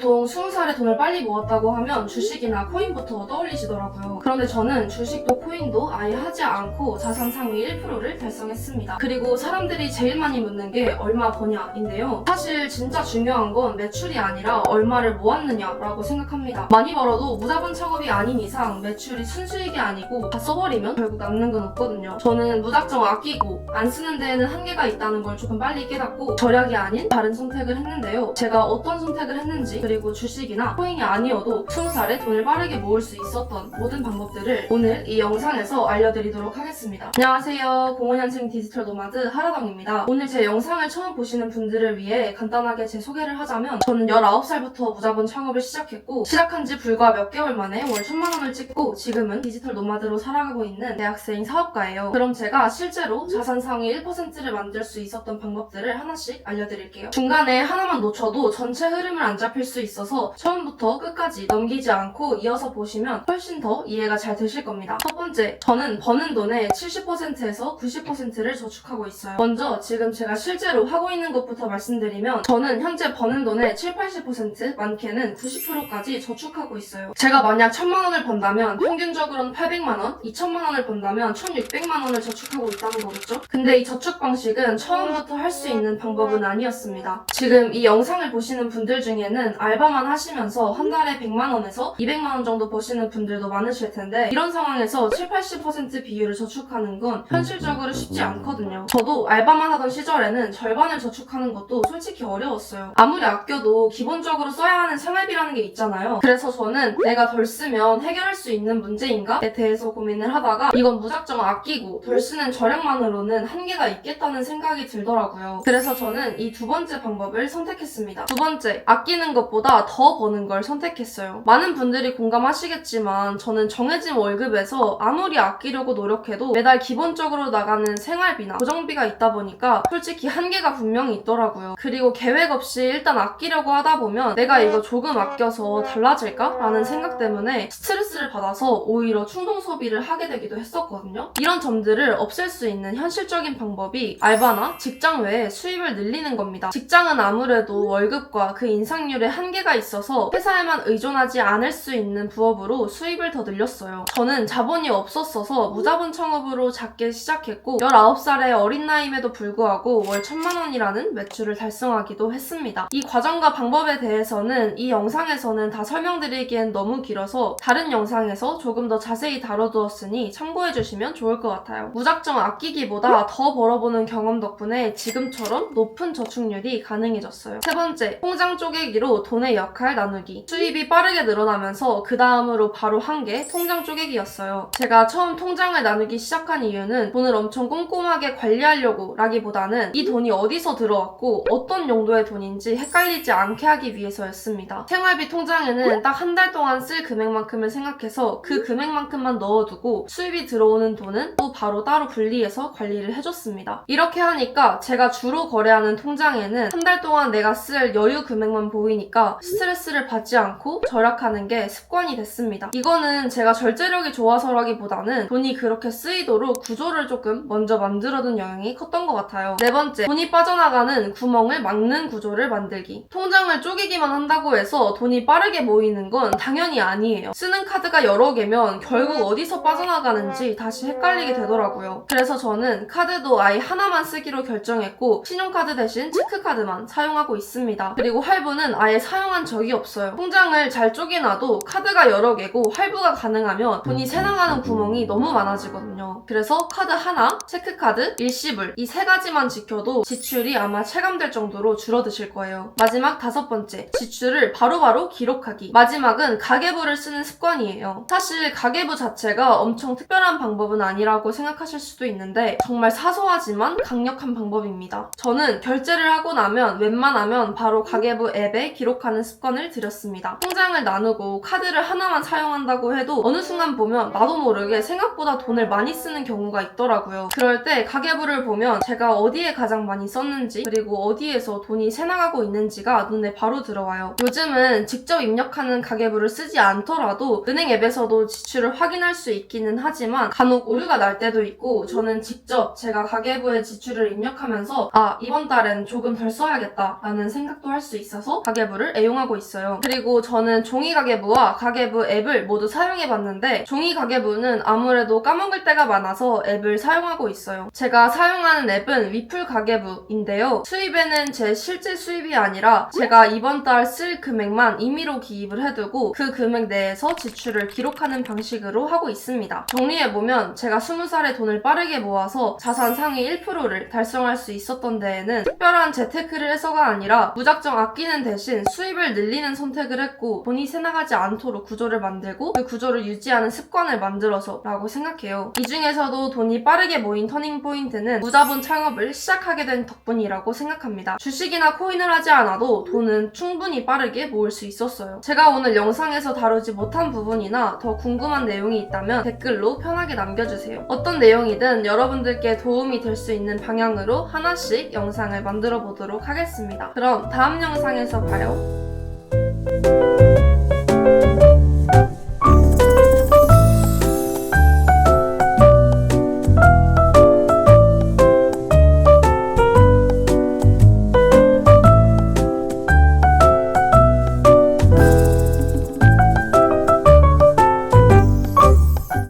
보통 20살에 돈을 빨리 모았다고 하면 주식이나 코인부터 떠올리시더라고요. 그런데 저는 주식도 코인도 아예 하지 않고 자산 상위 1%를 달성했습니다. 그리고 사람들이 제일 많이 묻는 게 얼마 버냐인데요. 사실 진짜 중요한 건 매출이 아니라 얼마를 모았느냐라고 생각합니다. 많이 벌어도 무자본 창업이 아닌 이상 매출이 순수익이 아니고 다 써버리면 결국 남는 건 없거든요. 저는 무작정 아끼고 안 쓰는 데에는 한계가 있다는 걸 조금 빨리 깨닫고 절약이 아닌 다른 선택을 했는데요. 제가 어떤 선택을 했는지 그리고 주식이나 코인이 아니어도 20살에 돈을 빠르게 모을 수 있었던 모든 방법들을 오늘 이 영상에서 알려드리도록 하겠습니다. 안녕하세요. 05년생 디지털 노마드 하라덩입니다. 오늘 제 영상을 처음 보시는 분들을 위해 간단하게 제 소개를 하자면 저는 19살부터 무자본 창업을 시작했고 시작한 지 불과 몇 개월 만에 월 1000만 원을 찍고 지금은 디지털 노마드로 살아가고 있는 대학생 사업가예요. 그럼 제가 실제로 자산 상위 1%를 만들 수 있었던 방법들을 하나씩 알려드릴게요. 중간에 하나만 놓쳐도 전체 흐름을 안 잡힐 수 있어서 처음부터 끝까지 넘기지 않고 이어서 보시면 훨씬 더 이해가 잘 되실 겁니다. 첫 번째, 저는 버는 돈의 70%에서 90%를 저축하고 있어요. 먼저 지금 제가 실제로 하고 있는 것부터 말씀드리면 저는 현재 버는 돈의 70-80%, 많게는 90%까지 저축하고 있어요. 제가 만약 1000만 원을 번다면 평균적으로는 800만 원, 2000만 원을 번다면 1600만 원을 저축하고 있다는 거겠죠? 근데 이 저축 방식은 처음부터 할 수 있는 방법은 아니었습니다. 지금 이 영상을 보시는 분들 중에는 알바만 하시면서 한 달에 100만 원에서 200만 원 정도 버시는 분들도 많으실 텐데 이런 상황에서 70-80% 비율을 저축하는 건 현실적으로 쉽지 않거든요. 저도 알바만 하던 시절에는 절반을 저축하는 것도 솔직히 어려웠어요. 아무리 아껴도 기본적으로 써야 하는 생활비라는 게 있잖아요. 그래서 저는 내가 덜 쓰면 해결할 수 있는 문제인가에 대해서 고민을 하다가 이건 무작정 아끼고 덜 쓰는 절약만으로는 한계가 있겠다는 생각이 들더라고요. 그래서 저는 이 두 번째 방법을 선택했습니다. 두 번째, 아끼는 것보다 더 버는 걸 선택했어요. 많은 분들이 공감하시겠지만 저는 정해진 월급에서 아무리 아끼려고 노력해도 매달 기본적으로 나가는 생활비나 고정비가 있다 보니까 솔직히 한계가 분명히 있더라고요. 그리고 계획 없이 일단 아끼려고 하다 보면 내가 이거 조금 아껴서 달라질까? 라는 생각 때문에 스트레스를 받아서 오히려 충동 소비를 하게 되기도 했었거든요. 이런 점들을 없앨 수 있는 현실적인 방법이 알바나 직장 외에 수입을 늘리는 겁니다. 직장은 아무래도 월급과 그 인상률에 한계가 있어서 회사에만 의존하지 않을 수 있는 부업으로 수입을 더 늘렸어요. 저는 자본이 없었어서 무자본 창업으로 작게 시작했고 19살의 어린 나이임에도 불구하고 월 1000만 원이라는 매출을 달성하기도 했습니다. 이 과정과 방법에 대해서는 이 영상에서는 다 설명드리기엔 너무 길어서 다른 영상에서 조금 더 자세히 다뤄두었으니 참고해주시면 좋을 것 같아요. 무작정 아끼기보다 더 벌어보는 경험 덕분에 지금처럼 높은 저축률이 가능해졌어요. 세 번째, 통장 쪼개기로 돈의 역할 나누기. 수입이 빠르게 늘어나면서 그 다음으로 바로 한 게 통장 쪼개기였어요. 제가 처음 통장을 나누기 시작한 이유는 돈을 엄청 꼼꼼하게 관리하려고 라기보다는 이 돈이 어디서 들어왔고 어떤 용도의 돈인지 헷갈리지 않게 하기 위해서였습니다. 생활비 통장에는 딱 한 달 동안 쓸 금액만큼을 생각해서 그 금액만큼만 넣어두고 수입이 들어오는 돈은 또 바로 따로 분리해서 관리를 해줬습니다. 이렇게 하니까 제가 주로 거래하는 통장에는 한 달 동안 내가 쓸 여유 금액만 보이니까 스트레스를 받지 않고 절약하는 게 습관이 됐습니다. 이거는 제가 절제력이 좋아서라기보다는 돈이 그렇게 쓰이도록 구조를 조금 먼저 만들어둔 영향이 컸던 것 같아요. 네 번째, 돈이 빠져나가는 구멍을 막는 구조를 만들기. 통장을 쪼개기만 한다고 해서 돈이 빠르게 모이는 건 당연히 아니에요. 쓰는 카드가 여러 개면 결국 어디서 빠져나가는지 다시 헷갈리게 되더라고요. 그래서 저는 카드도 아예 하나만 쓰기로 결정했고 신용카드 대신 체크카드만 사용하고 있습니다. 그리고 할부는 아예 사용한 적이 없어요. 통장을 잘 쪼개놔도 카드가 여러 개고 할부가 가능하면 돈이 새나가는 구멍이 너무 많아지거든요. 그래서 카드 하나, 체크카드, 일시불 이 세 가지만 지켜도 지출이 아마 체감될 정도로 줄어드실 거예요. 마지막 다섯 번째, 지출을 바로바로 기록하기. 마지막은 가계부를 쓰는 습관이에요. 사실 가계부 자체가 엄청 특별한 방법은 아니라고 생각하실 수도 있는데 정말 사소하지만 강력한 방법입니다. 저는 결제를 하고 나면 웬만하면 바로 가계부 앱에 기록하는 습관을 들였습니다. 통장을 나누고 카드를 하나만 사용한다고 해도 어느 순간 보면 나도 모르게 생각보다 돈을 많이 쓰는 경우가 있더라고요. 그럴 때 가계부를 보면 제가 어디에 가장 많이 썼는지 그리고 어디에서 돈이 새나가고 있는지가 눈에 바로 들어와요. 요즘은 직접 입력하는 가계부를 쓰지 않더라도 은행 앱에서도 지출을 확인할 수 있기는 하지만 간혹 오류가 날 때도 있고 저는 직접 제가 가계부에 지출을 입력하면서 이번 달엔 조금 덜 써야겠다 라는 생각도 할 수 있어서 가계부를 방법을 애용하고 있어요. 그리고 저는 종이가계부와 가계부 앱을 모두 사용해봤는데 종이가계부는 아무래도 까먹을 때가 많아서 앱을 사용하고 있어요. 제가 사용하는 앱은 위풀가계부인데요. 수입에는 제 실제 수입이 아니라 제가 이번 달 쓸 금액만 임의로 기입을 해두고 그 금액 내에서 지출을 기록하는 방식으로 하고 있습니다. 정리해보면 제가 20살에 돈을 빠르게 모아서 자산 상위 1%를 달성할 수 있었던 데에는 특별한 재테크를 해서가 아니라 무작정 아끼는 대신 수입을 늘리는 선택을 했고 돈이 새나가지 않도록 구조를 만들고 그 구조를 유지하는 습관을 만들어서 라고 생각해요. 이 중에서도 돈이 빠르게 모인 터닝포인트는 무자본 창업을 시작하게 된 덕분이라고 생각합니다. 주식이나 코인을 하지 않아도 돈은 충분히 빠르게 모을 수 있었어요. 제가 오늘 영상에서 다루지 못한 부분이나 더 궁금한 내용이 있다면 댓글로 편하게 남겨주세요. 어떤 내용이든 여러분들께 도움이 될 수 있는 방향으로 하나씩 영상을 만들어 보도록 하겠습니다. 그럼 다음 영상에서 봐요.